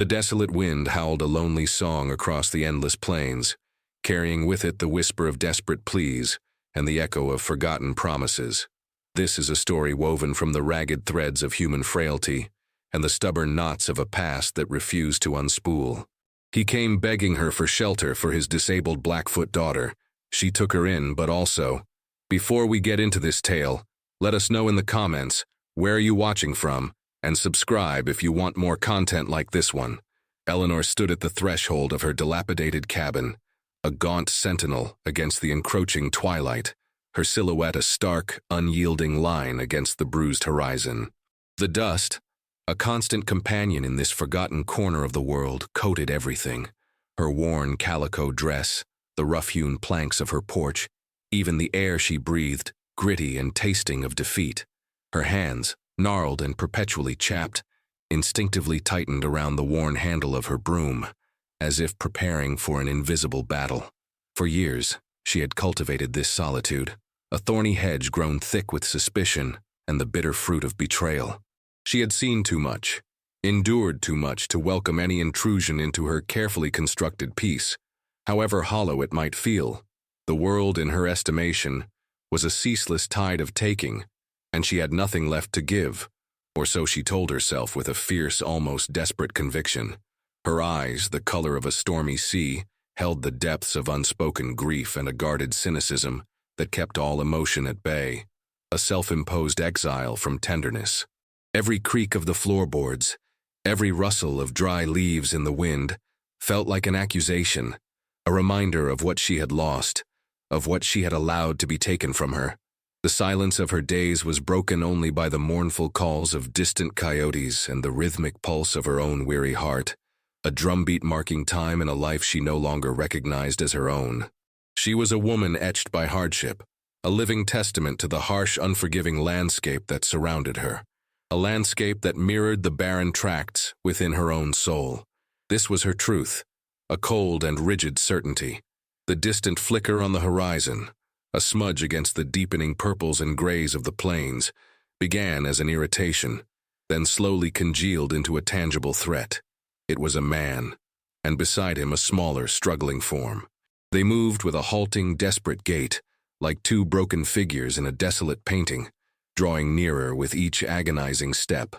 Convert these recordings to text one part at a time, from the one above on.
The desolate wind howled a lonely song across the endless plains, carrying with it the whisper of desperate pleas and the echo of forgotten promises. This is a story woven from the ragged threads of human frailty and the stubborn knots of a past that refused to unspool. He came begging her for shelter for his disabled Blackfoot daughter. She took her in, but also, before we get into this tale, let us know in the comments where are you watching from, and subscribe if you want more content like this one. Eleanor stood at the threshold of her dilapidated cabin, a gaunt sentinel against the encroaching twilight, her silhouette a stark, unyielding line against the bruised horizon. The dust, a constant companion in this forgotten corner of the world, coated everything. Her worn calico dress, the rough-hewn planks of her porch, even the air she breathed, gritty and tasting of defeat. Her hands, gnarled and perpetually chapped, instinctively tightened around the worn handle of her broom, as if preparing for an invisible battle. For years, she had cultivated this solitude, a thorny hedge grown thick with suspicion and the bitter fruit of betrayal. She had seen too much, endured too much to welcome any intrusion into her carefully constructed peace. However hollow it might feel, the world, in her estimation, was a ceaseless tide of taking, and she had nothing left to give, or so she told herself with a fierce, almost desperate conviction. Her eyes, the color of a stormy sea, held the depths of unspoken grief and a guarded cynicism that kept all emotion at bay, a self-imposed exile from tenderness. Every creak of the floorboards, every rustle of dry leaves in the wind, felt like an accusation, a reminder of what she had lost, of what she had allowed to be taken from her. The silence of her days was broken only by the mournful calls of distant coyotes and the rhythmic pulse of her own weary heart, a drumbeat marking time in a life she no longer recognized as her own. She was a woman etched by hardship, a living testament to the harsh, unforgiving landscape that surrounded her, a landscape that mirrored the barren tracts within her own soul. This was her truth, a cold and rigid certainty, the distant flicker on the horizon, a smudge against the deepening purples and grays of the plains, began as an irritation, then slowly congealed into a tangible threat. It was a man, and beside him a smaller, struggling form. They moved with a halting, desperate gait, like two broken figures in a desolate painting, drawing nearer with each agonizing step.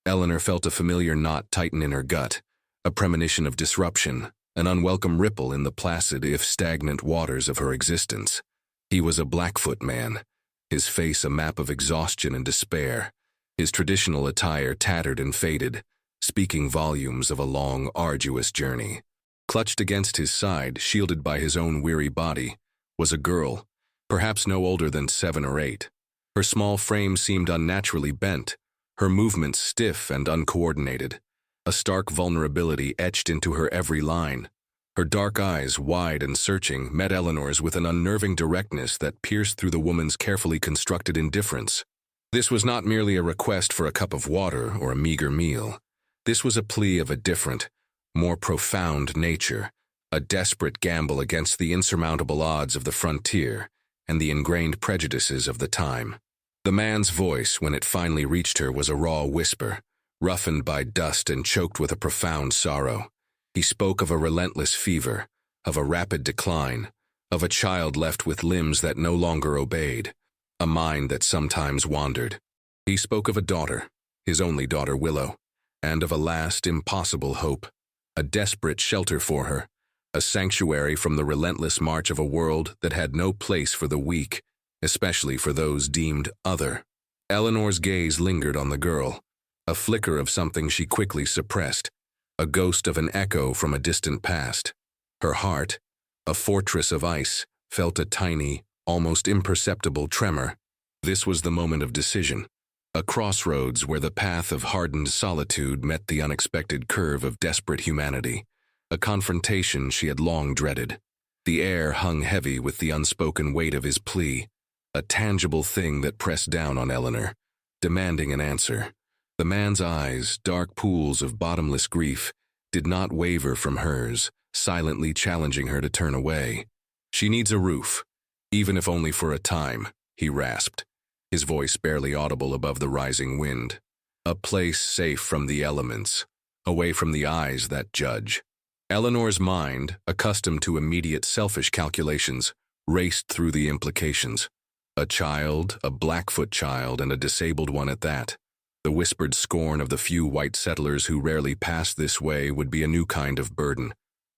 Eleanor felt a familiar knot tighten in her gut, a premonition of disruption, an unwelcome ripple in the placid, if stagnant waters of her existence. He was a Blackfoot man, his face a map of exhaustion and despair, his traditional attire tattered and faded, speaking volumes of a long, arduous journey. Clutched against his side, shielded by his own weary body, was a girl, perhaps no older than 7 or 8. Her small frame seemed unnaturally bent, her movements stiff and uncoordinated, a stark vulnerability etched into her every line. Her dark eyes, wide and searching, met Eleanor's with an unnerving directness that pierced through the woman's carefully constructed indifference. This was not merely a request for a cup of water or a meager meal. This was a plea of a different, more profound nature, a desperate gamble against the insurmountable odds of the frontier and the ingrained prejudices of the time. The man's voice, when it finally reached her, was a raw whisper, roughened by dust and choked with a profound sorrow. He spoke of a relentless fever, of a rapid decline, of a child left with limbs that no longer obeyed, a mind that sometimes wandered. He spoke of a daughter, his only daughter Willow, and of a last impossible hope, a desperate shelter for her, a sanctuary from the relentless march of a world that had no place for the weak, especially for those deemed other. Eleanor's gaze lingered on the girl, a flicker of something she quickly suppressed, a ghost of an echo from a distant past. Her heart, a fortress of ice, felt a tiny, almost imperceptible tremor. This was the moment of decision, a crossroads where the path of hardened solitude met the unexpected curve of desperate humanity, a confrontation she had long dreaded. The air hung heavy with the unspoken weight of his plea, a tangible thing that pressed down on Eleanor, demanding an answer. The man's eyes, dark pools of bottomless grief, did not waver from hers, silently challenging her to turn away. "She needs a roof, even if only for a time," he rasped, his voice barely audible above the rising wind. "A place safe from the elements, away from the eyes that judge. Eleanor's mind, accustomed to immediate selfish calculations, raced through the implications. A child, a Blackfoot child, and a disabled one at that. The whispered scorn of the few white settlers who rarely passed this way would be a new kind of burden,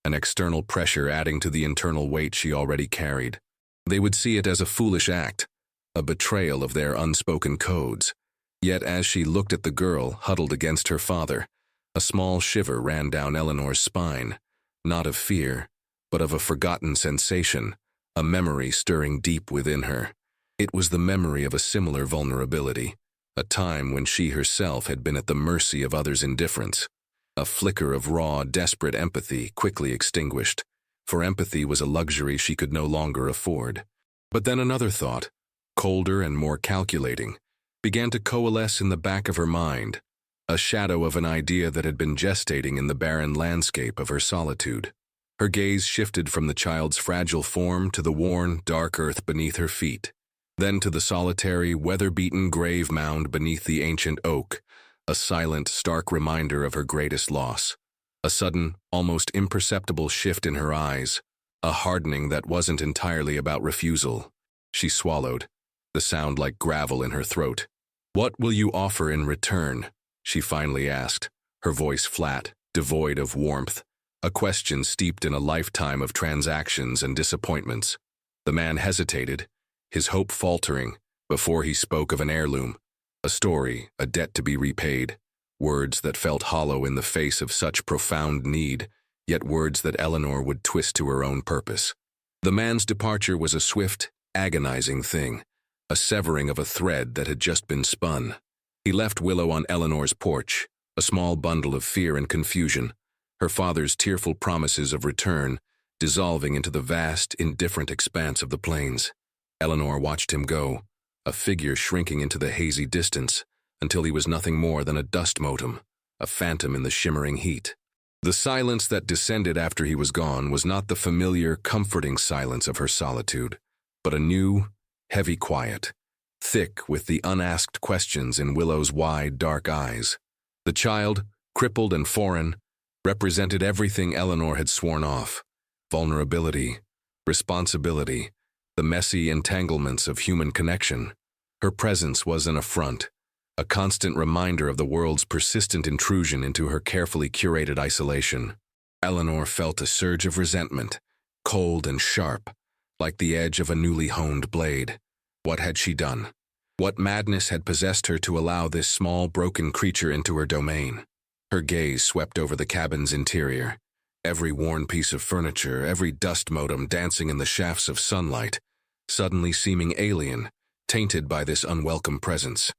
an external pressure adding to the internal weight she already carried. They would see it as a foolish act, a betrayal of their unspoken codes. Yet as she looked at the girl huddled against her father, a small shiver ran down Eleanor's spine, not of fear, but of a forgotten sensation, a memory stirring deep within her. It was the memory of a similar vulnerability, a time when she herself had been at the mercy of others' indifference. A flicker of raw, desperate empathy quickly extinguished, for empathy was a luxury she could no longer afford. But then another thought, colder and more calculating, began to coalesce in the back of her mind, a shadow of an idea that had been gestating in the barren landscape of her solitude. Her gaze shifted from the child's fragile form to the worn, dark earth beneath her feet, then to the solitary, weather-beaten grave mound beneath the ancient oak, a silent, stark reminder of her greatest loss. A sudden, almost imperceptible shift in her eyes, a hardening that wasn't entirely about refusal. She swallowed, the sound like gravel in her throat. "What will you offer in return?" she finally asked, her voice flat, devoid of warmth, a question steeped in a lifetime of transactions and disappointments. The man hesitated, his hope faltering, before he spoke of an heirloom, a story, a debt to be repaid, words that felt hollow in the face of such profound need, yet words that Eleanor would twist to her own purpose. The man's departure was a swift, agonizing thing, a severing of a thread that had just been spun. He left Willow on Eleanor's porch, a small bundle of fear and confusion, her father's tearful promises of return dissolving into the vast, indifferent expanse of the plains. Eleanor watched him go, a figure shrinking into the hazy distance, until he was nothing more than a dust mote, a phantom in the shimmering heat. The silence that descended after he was gone was not the familiar, comforting silence of her solitude, but a new, heavy quiet, thick with the unasked questions in Willow's wide, dark eyes. The child, crippled and foreign, represented everything Eleanor had sworn off: vulnerability, responsibility, the messy entanglements of human connection. Her presence was an affront, a constant reminder of the world's persistent intrusion into her carefully curated isolation. Eleanor felt a surge of resentment, cold and sharp, like the edge of a newly honed blade. What had she done? What madness had possessed her to allow this small, broken creature into her domain? Her gaze swept over the cabin's interior, every worn piece of furniture, every dust mote dancing in the shafts of sunlight, suddenly seeming alien, tainted by this unwelcome presence.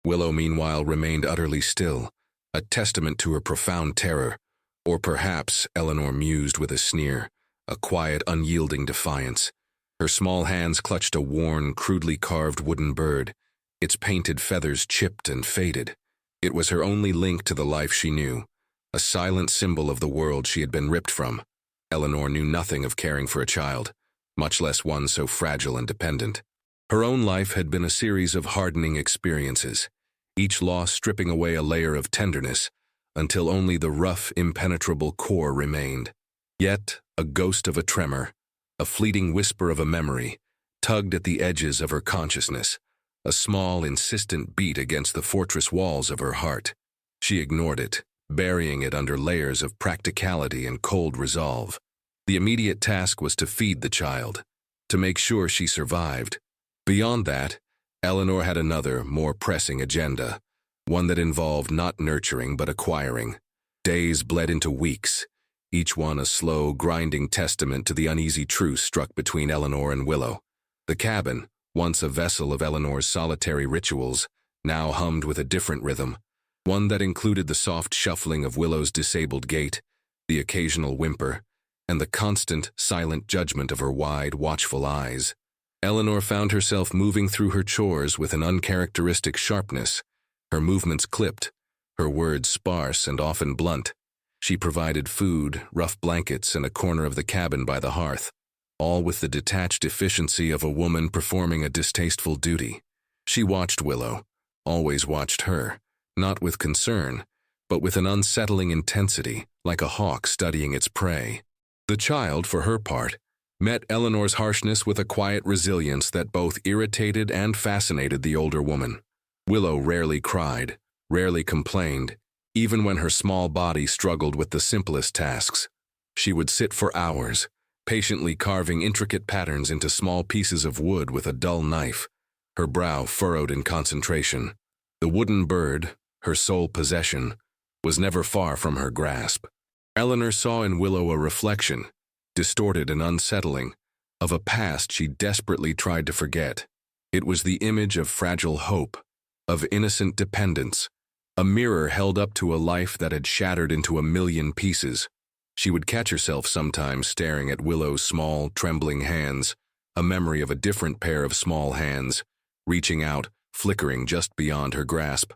Willow, meanwhile, remained utterly still, a testament to her profound terror, or perhaps, Eleanor mused with a sneer, a quiet, unyielding defiance. Her small hands clutched a worn, crudely carved wooden bird, its painted feathers chipped and faded. It was her only link to the life she knew, a silent symbol of the world she had been ripped from. Eleanor knew nothing of caring for a child, much less one so fragile and dependent. Her own life had been a series of hardening experiences, each loss stripping away a layer of tenderness, until only the rough, impenetrable core remained. Yet, a ghost of a tremor, a fleeting whisper of a memory, tugged at the edges of her consciousness, a small, insistent beat against the fortress walls of her heart. She ignored it, burying it under layers of practicality and cold resolve. The immediate task was to feed the child, to make sure she survived. Beyond that, Eleanor had another, more pressing agenda, one that involved not nurturing but acquiring. Days bled into weeks, each one a slow, grinding testament to the uneasy truce struck between Eleanor and Willow. The cabin, once a vessel of Eleanor's solitary rituals, now hummed with a different rhythm, one that included the soft shuffling of Willow's disabled gait, the occasional whimper, and the constant, silent judgment of her wide, watchful eyes. Eleanor found herself moving through her chores with an uncharacteristic sharpness, her movements clipped, her words sparse and often blunt. She provided food, rough blankets, and a corner of the cabin by the hearth, all with the detached efficiency of a woman performing a distasteful duty. She watched Willow, always watched her, not with concern, but with an unsettling intensity, like a hawk studying its prey. The child, for her part, met Eleanor's harshness with a quiet resilience that both irritated and fascinated the older woman. Willow rarely cried, rarely complained, even when her small body struggled with the simplest tasks. She would sit for hours, patiently carving intricate patterns into small pieces of wood with a dull knife, her brow furrowed in concentration. The wooden bird, her sole possession, was never far from her grasp. Eleanor saw in Willow a reflection, distorted and unsettling, of a past she desperately tried to forget. It was the image of fragile hope, of innocent dependence, a mirror held up to a life that had shattered into a million pieces. She would catch herself sometimes staring at Willow's small, trembling hands, a memory of a different pair of small hands, reaching out, flickering just beyond her grasp.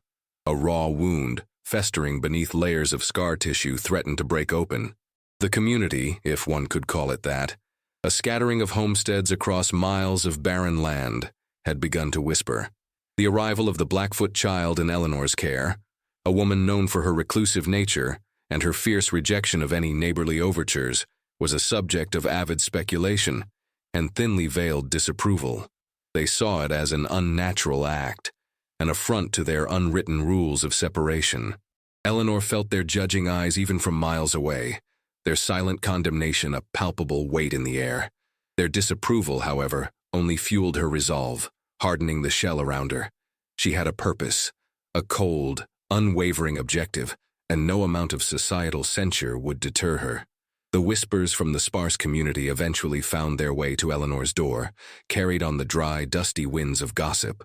A raw wound, festering beneath layers of scar tissue, threatened to break open. The community, if one could call it that, a scattering of homesteads across miles of barren land, had begun to whisper. The arrival of the Blackfoot child in Eleanor's care, a woman known for her reclusive nature and her fierce rejection of any neighborly overtures, was a subject of avid speculation and thinly veiled disapproval. They saw it as an unnatural act, an affront to their unwritten rules of separation. Eleanor felt their judging eyes even from miles away, their silent condemnation a palpable weight in the air. Their disapproval, however, only fueled her resolve, hardening the shell around her. She had a purpose, a cold, unwavering objective, and no amount of societal censure would deter her. The whispers from the sparse community eventually found their way to Eleanor's door, carried on the dry, dusty winds of gossip.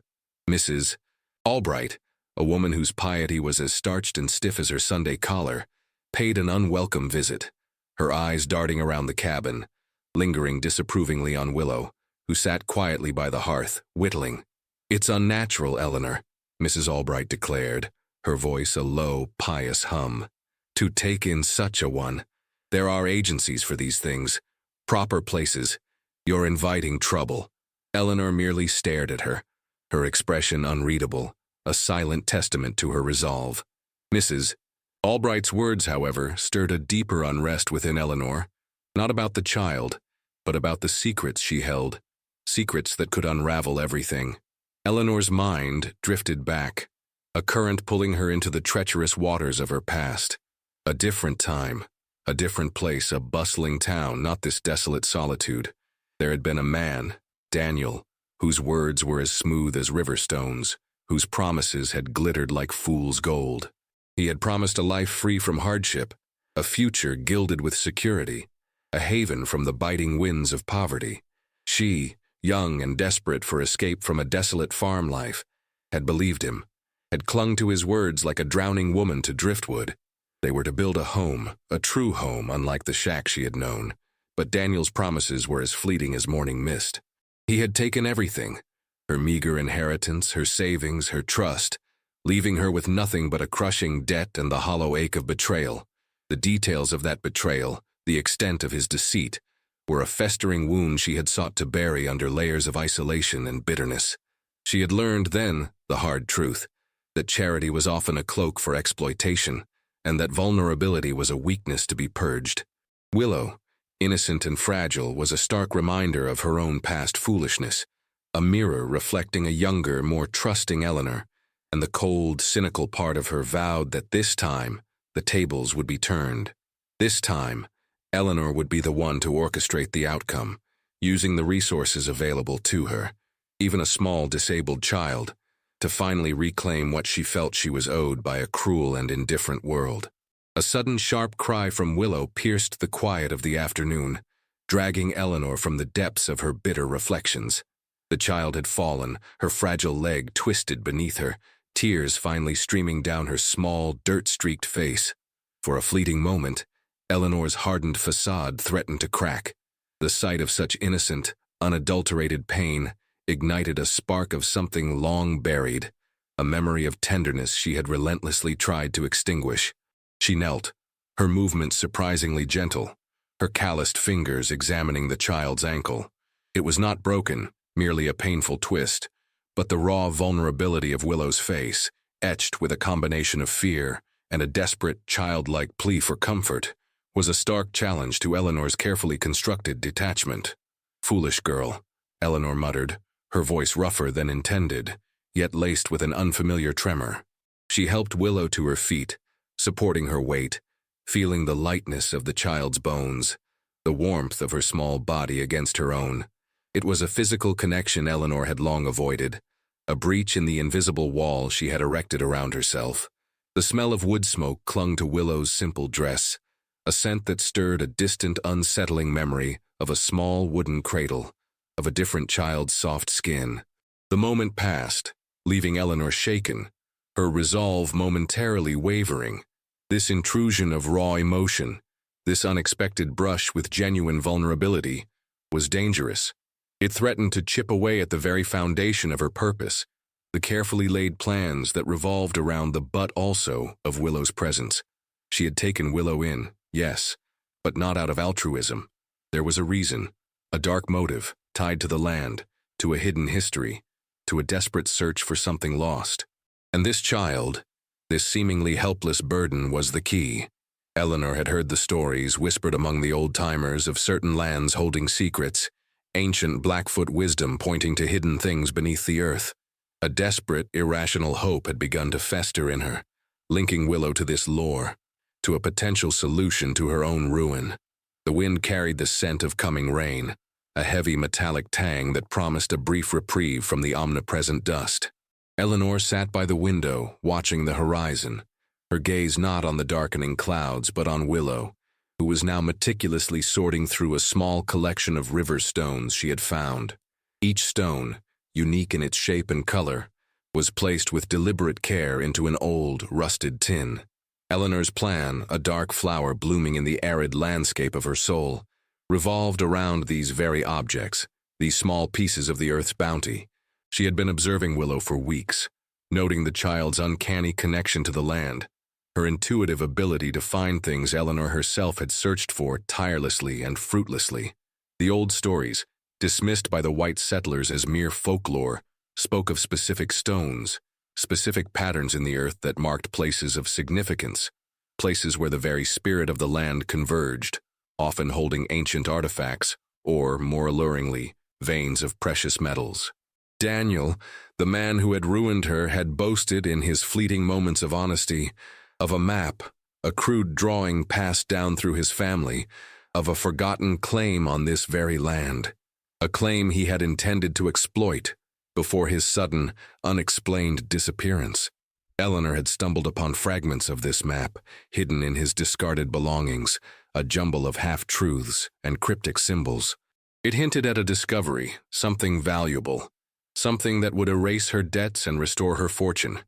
Mrs. Albright, a woman whose piety was as starched and stiff as her Sunday collar, paid an unwelcome visit, her eyes darting around the cabin, lingering disapprovingly on Willow, who sat quietly by the hearth, whittling. "It's unnatural, Eleanor," Mrs. Albright declared, her voice a low, pious hum, "to take in such a one. There are agencies for these things, proper places. You're inviting trouble." Eleanor merely stared at her, her expression unreadable, a silent testament to her resolve. Mrs. Albright's words, however, stirred a deeper unrest within Eleanor, not about the child, but about the secrets she held, secrets that could unravel everything. Eleanor's mind drifted back, a current pulling her into the treacherous waters of her past. A different time, a different place, a bustling town, not this desolate solitude. There had been a man, Daniel, whose words were as smooth as river stones, whose promises had glittered like fool's gold. He had promised a life free from hardship, a future gilded with security, a haven from the biting winds of poverty. She, young and desperate for escape from a desolate farm life, had believed him, had clung to his words like a drowning woman to driftwood. They were to build a home, a true home, unlike the shack she had known. But Daniel's promises were as fleeting as morning mist. He had taken everything, her meager inheritance, her savings, her trust, leaving her with nothing but a crushing debt and the hollow ache of betrayal. The details of that betrayal, the extent of his deceit, were a festering wound she had sought to bury under layers of isolation and bitterness. She had learned then the hard truth, that charity was often a cloak for exploitation, and that vulnerability was a weakness to be purged. Willow, innocent and fragile, was a stark reminder of her own past foolishness, a mirror reflecting a younger, more trusting Eleanor, and the cold, cynical part of her vowed that this time the tables would be turned. This time, Eleanor would be the one to orchestrate the outcome, using the resources available to her, even a small disabled child, to finally reclaim what she felt she was owed by a cruel and indifferent world. A sudden sharp cry from Willow pierced the quiet of the afternoon, dragging Eleanor from the depths of her bitter reflections. The child had fallen, her fragile leg twisted beneath her, tears finally streaming down her small, dirt-streaked face. For a fleeting moment, Eleanor's hardened facade threatened to crack. The sight of such innocent, unadulterated pain ignited a spark of something long buried, a memory of tenderness she had relentlessly tried to extinguish. She knelt, her movements surprisingly gentle, her calloused fingers examining the child's ankle. It was not broken, merely a painful twist, but the raw vulnerability of Willow's face, etched with a combination of fear and a desperate, childlike plea for comfort, was a stark challenge to Eleanor's carefully constructed detachment. "Foolish girl," Eleanor muttered, her voice rougher than intended, yet laced with an unfamiliar tremor. She helped Willow to her feet, supporting her weight, feeling the lightness of the child's bones, the warmth of her small body against her own. It was a physical connection Eleanor had long avoided, a breach in the invisible wall she had erected around herself. The smell of wood smoke clung to Willow's simple dress, a scent that stirred a distant, unsettling memory of a small wooden cradle, of a different child's soft skin. The moment passed, leaving Eleanor shaken, her resolve momentarily wavering. This intrusion of raw emotion, this unexpected brush with genuine vulnerability, was dangerous. It threatened to chip away at the very foundation of her purpose, the carefully laid plans that revolved around the but also of Willow's presence. She had taken Willow in, yes, but not out of altruism. There was a reason, a dark motive, tied to the land, to a hidden history, to a desperate search for something lost. And this child, this seemingly helpless burden, was the key. Eleanor had heard the stories whispered among the old-timers of certain lands holding secrets, ancient Blackfoot wisdom pointing to hidden things beneath the earth. A desperate, irrational hope had begun to fester in her, linking Willow to this lore, to a potential solution to her own ruin. The wind carried the scent of coming rain, a heavy metallic tang that promised a brief reprieve from the omnipresent dust. Eleanor sat by the window, watching the horizon, her gaze not on the darkening clouds but on Willow, who was now meticulously sorting through a small collection of river stones she had found. Each stone, unique in its shape and color, was placed with deliberate care into an old, rusted tin. Eleanor's plan, a dark flower blooming in the arid landscape of her soul, revolved around these very objects, these small pieces of the earth's bounty. She had been observing Willow for weeks, noting the child's uncanny connection to the land, her intuitive ability to find things Eleanor herself had searched for tirelessly and fruitlessly. The old stories, dismissed by the white settlers as mere folklore, spoke of specific stones, specific patterns in the earth that marked places of significance, places where the very spirit of the land converged, often holding ancient artifacts, or, more alluringly, veins of precious metals. Daniel, the man who had ruined her, had boasted in his fleeting moments of honesty of a map, a crude drawing passed down through his family, of a forgotten claim on this very land, a claim he had intended to exploit before his sudden, unexplained disappearance. Eleanor had stumbled upon fragments of this map, hidden in his discarded belongings, a jumble of half-truths and cryptic symbols. It hinted at a discovery, something valuable, something that would erase her debts and restore her fortune.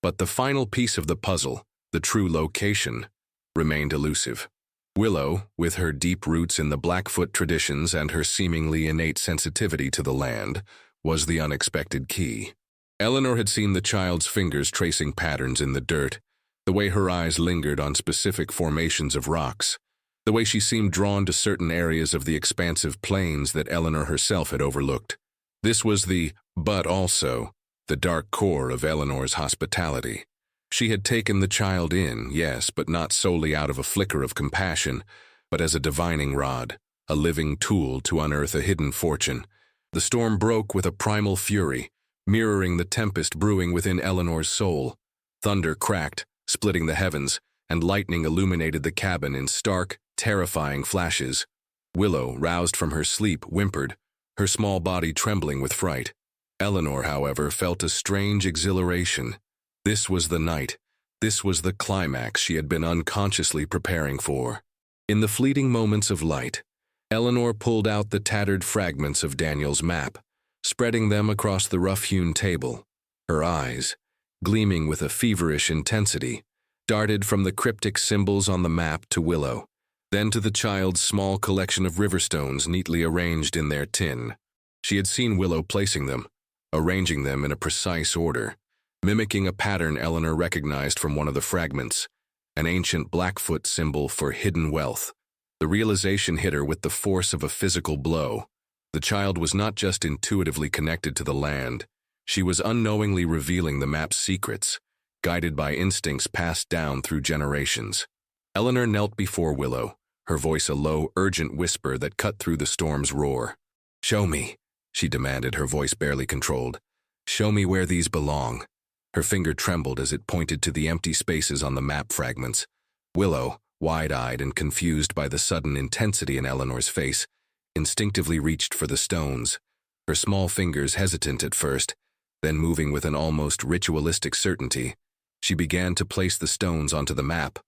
But the final piece of the puzzle, the true location, remained elusive. Willow, with her deep roots in the Blackfoot traditions and her seemingly innate sensitivity to the land, was the unexpected key. Eleanor had seen the child's fingers tracing patterns in the dirt, the way her eyes lingered on specific formations of rocks, the way she seemed drawn to certain areas of the expansive plains that Eleanor herself had overlooked. This was the but also, the dark core of Eleanor's hospitality. She had taken the child in, yes, but not solely out of a flicker of compassion, but as a divining rod, a living tool to unearth a hidden fortune. The storm broke with a primal fury, mirroring the tempest brewing within Eleanor's soul. Thunder cracked, splitting the heavens, and lightning illuminated the cabin in stark, terrifying flashes. Willow, roused from her sleep, whimpered, her small body trembling with fright. Eleanor, however, felt a strange exhilaration. This was the night. This was the climax she had been unconsciously preparing for. In the fleeting moments of light, Eleanor pulled out the tattered fragments of Daniel's map, spreading them across the rough-hewn table. Her eyes, gleaming with a feverish intensity, darted from the cryptic symbols on the map to Willow, then to the child's small collection of riverstones neatly arranged in their tin. She had seen Willow placing them, arranging them in a precise order, mimicking a pattern Eleanor recognized from one of the fragments, an ancient Blackfoot symbol for hidden wealth. The realization hit her with the force of a physical blow. The child was not just intuitively connected to the land, she was unknowingly revealing the map's secrets, guided by instincts passed down through generations. Eleanor knelt before Willow, her voice a low, urgent whisper that cut through the storm's roar. "Show me," she demanded, her voice barely controlled. "Show me where these belong." Her finger trembled as it pointed to the empty spaces on the map fragments. Willow, wide-eyed and confused by the sudden intensity in Eleanor's face, instinctively reached for the stones, her small fingers hesitant at first, then moving with an almost ritualistic certainty. She began to place the stones onto the map,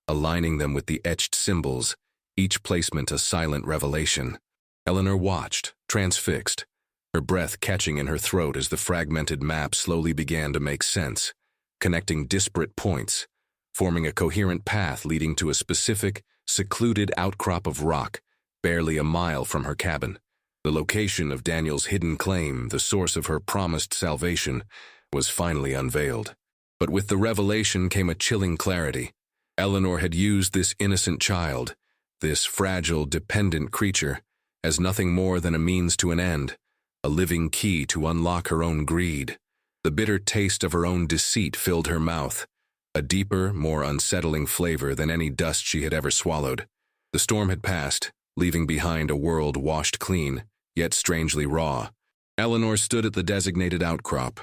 aligning them with the etched symbols, each placement a silent revelation. Eleanor watched, transfixed, her breath catching in her throat as the fragmented map slowly began to make sense, connecting disparate points, forming a coherent path leading to a specific, secluded outcrop of rock, barely a mile from her cabin. The location of Daniel's hidden claim, the source of her promised salvation, was finally unveiled. But with the revelation came a chilling clarity. Eleanor had used this innocent child, this fragile, dependent creature, as nothing more than a means to an end, a living key to unlock her own greed. The bitter taste of her own deceit filled her mouth, a deeper, more unsettling flavor than any dust she had ever swallowed. The storm had passed, leaving behind a world washed clean, yet strangely raw. Eleanor stood at the designated outcrop,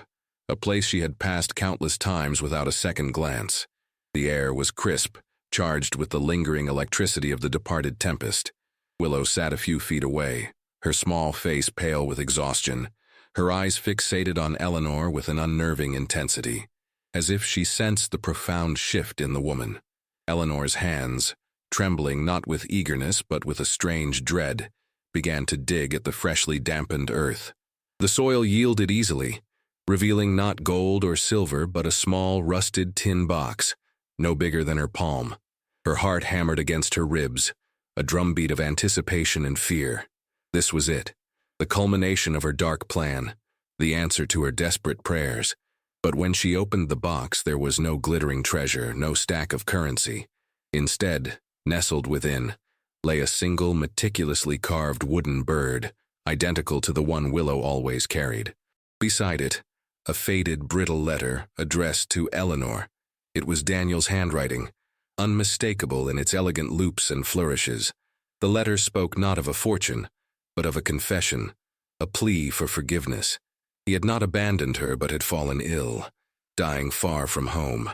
a place she had passed countless times without a second glance. The air was crisp, charged with the lingering electricity of the departed tempest. Willow sat a few feet away, her small face pale with exhaustion, her eyes fixated on Eleanor with an unnerving intensity, as if she sensed the profound shift in the woman. Eleanor's hands, trembling not with eagerness but with a strange dread, began to dig at the freshly dampened earth. The soil yielded easily, revealing not gold or silver but a small, rusted tin box, no bigger than her palm. Her heart hammered against her ribs, a drumbeat of anticipation and fear. This was it, the culmination of her dark plan, the answer to her desperate prayers. But when she opened the box, there was no glittering treasure, no stack of currency. Instead, nestled within, lay a single meticulously carved wooden bird, identical to the one Willow always carried. Beside it, a faded, brittle letter addressed to Eleanor. It was Daniel's handwriting, unmistakable in its elegant loops and flourishes. The letter spoke not of a fortune, but of a confession, a plea for forgiveness. He had not abandoned her but had fallen ill, dying far from home,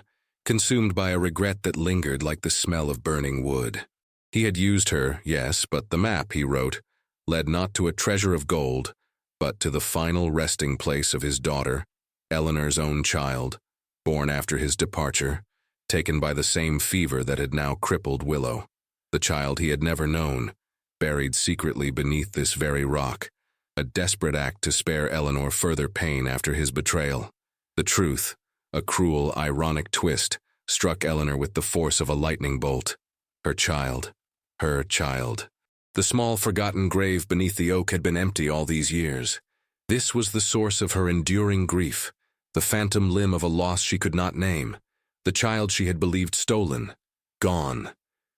consumed by a regret that lingered like the smell of burning wood. He had used her, yes, but the map, he wrote, led not to a treasure of gold, but to the final resting place of his daughter, Eleanor's own child, born after his departure, taken by the same fever that had now crippled Willow. The child he had never known, buried secretly beneath this very rock, a desperate act to spare Eleanor further pain after his betrayal. The truth, a cruel, ironic twist, struck Eleanor with the force of a lightning bolt. Her child. Her child. The small, forgotten grave beneath the oak had been empty all these years. This was the source of her enduring grief, the phantom limb of a loss she could not name, the child she had believed stolen, gone.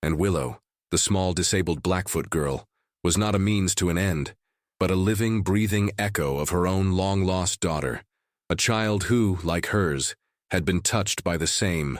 And Willow, the small, disabled Blackfoot girl, was not a means to an end, but a living, breathing echo of her own long-lost daughter, a child who, like hers, had been touched by the same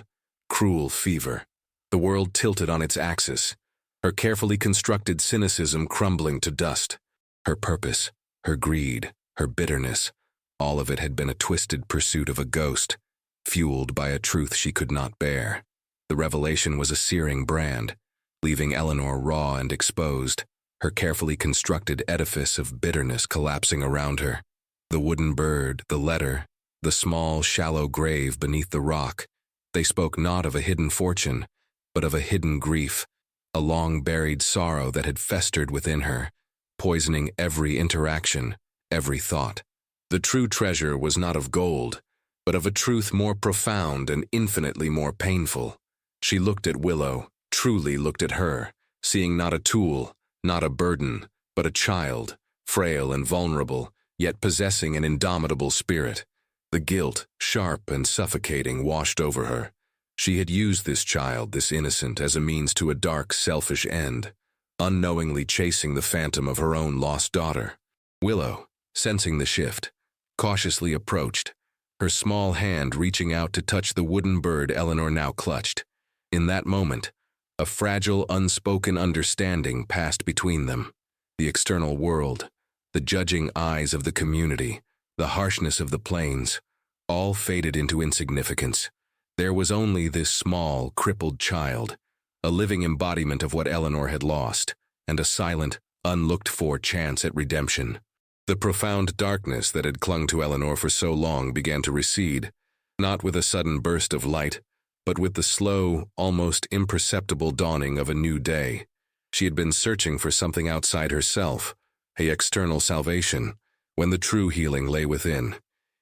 cruel fever. The world tilted on its axis, her carefully constructed cynicism crumbling to dust. Her purpose, her greed, her bitterness, all of it had been a twisted pursuit of a ghost, fueled by a truth she could not bear. The revelation was a searing brand, leaving Eleanor raw and exposed, her carefully constructed edifice of bitterness collapsing around her. The wooden bird, the letter, the small, shallow grave beneath the rock, they spoke not of a hidden fortune, but of a hidden grief, a long-buried sorrow that had festered within her, poisoning every interaction, every thought. The true treasure was not of gold, but of a truth more profound and infinitely more painful. She looked at Willow, truly looked at her, seeing not a tool, not a burden, but a child, frail and vulnerable, yet possessing an indomitable spirit. The guilt, sharp and suffocating, washed over her. She had used this child, this innocent, as a means to a dark, selfish end, unknowingly chasing the phantom of her own lost daughter. Willow, sensing the shift, cautiously approached, her small hand reaching out to touch the wooden bird Eleanor now clutched. In that moment, a fragile, unspoken understanding passed between them. The external world, the judging eyes of the community, the harshness of the plains, all faded into insignificance. There was only this small, crippled child, a living embodiment of what Eleanor had lost, and a silent, unlooked-for chance at redemption. The profound darkness that had clung to Eleanor for so long began to recede, not with a sudden burst of light, but with the slow, almost imperceptible dawning of a new day. She had been searching for something outside herself, an external salvation, when the true healing lay within,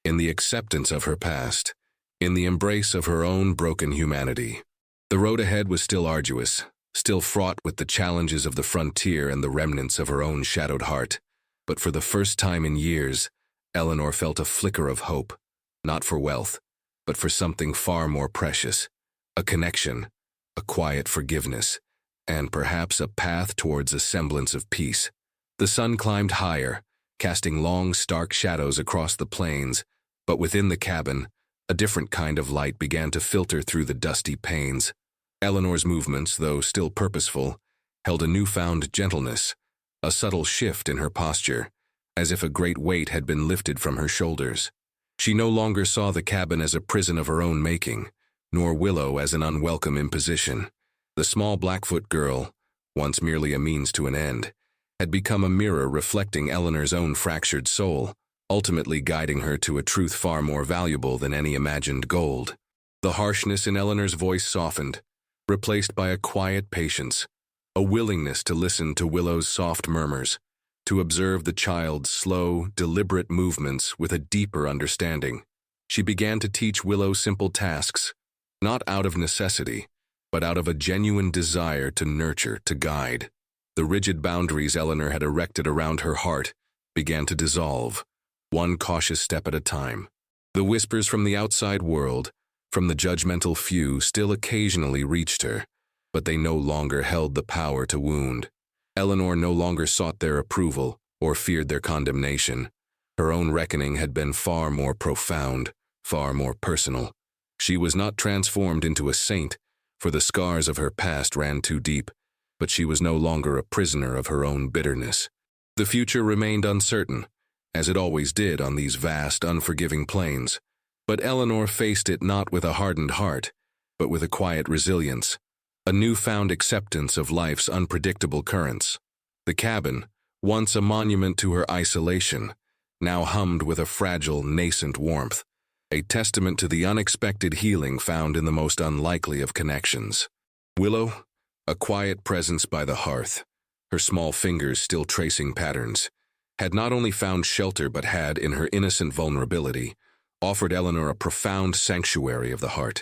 in the acceptance of her past, in the embrace of her own broken humanity. The road ahead was still arduous, still fraught with the challenges of the frontier and the remnants of her own shadowed heart. But for the first time in years, Eleanor felt a flicker of hope, not for wealth, but for something far more precious, a connection, a quiet forgiveness, and perhaps a path towards a semblance of peace. The sun climbed higher, casting long, stark shadows across the plains, but within the cabin, a different kind of light began to filter through the dusty panes. Eleanor's movements, though still purposeful, held a newfound gentleness, a subtle shift in her posture, as if a great weight had been lifted from her shoulders. She no longer saw the cabin as a prison of her own making, nor Willow as an unwelcome imposition. The small Blackfoot girl, once merely a means to an end, had become a mirror reflecting Eleanor's own fractured soul, ultimately guiding her to a truth far more valuable than any imagined gold. The harshness in Eleanor's voice softened, replaced by a quiet patience, a willingness to listen to Willow's soft murmurs, to observe the child's slow, deliberate movements with a deeper understanding. She began to teach Willow simple tasks, not out of necessity, but out of a genuine desire to nurture, to guide. The rigid boundaries Eleanor had erected around her heart began to dissolve, one cautious step at a time. The whispers from the outside world, from the judgmental few, still occasionally reached her, but they no longer held the power to wound. Eleanor no longer sought their approval or feared their condemnation. Her own reckoning had been far more profound, far more personal. She was not transformed into a saint, for the scars of her past ran too deep, but she was no longer a prisoner of her own bitterness. The future remained uncertain, as it always did on these vast, unforgiving plains, but Eleanor faced it not with a hardened heart, but with a quiet resilience, a newfound acceptance of life's unpredictable currents. The cabin, once a monument to her isolation, now hummed with a fragile, nascent warmth, a testament to the unexpected healing found in the most unlikely of connections. Willow, a quiet presence by the hearth, her small fingers still tracing patterns, had not only found shelter but had, in her innocent vulnerability, offered Eleanor a profound sanctuary of the heart.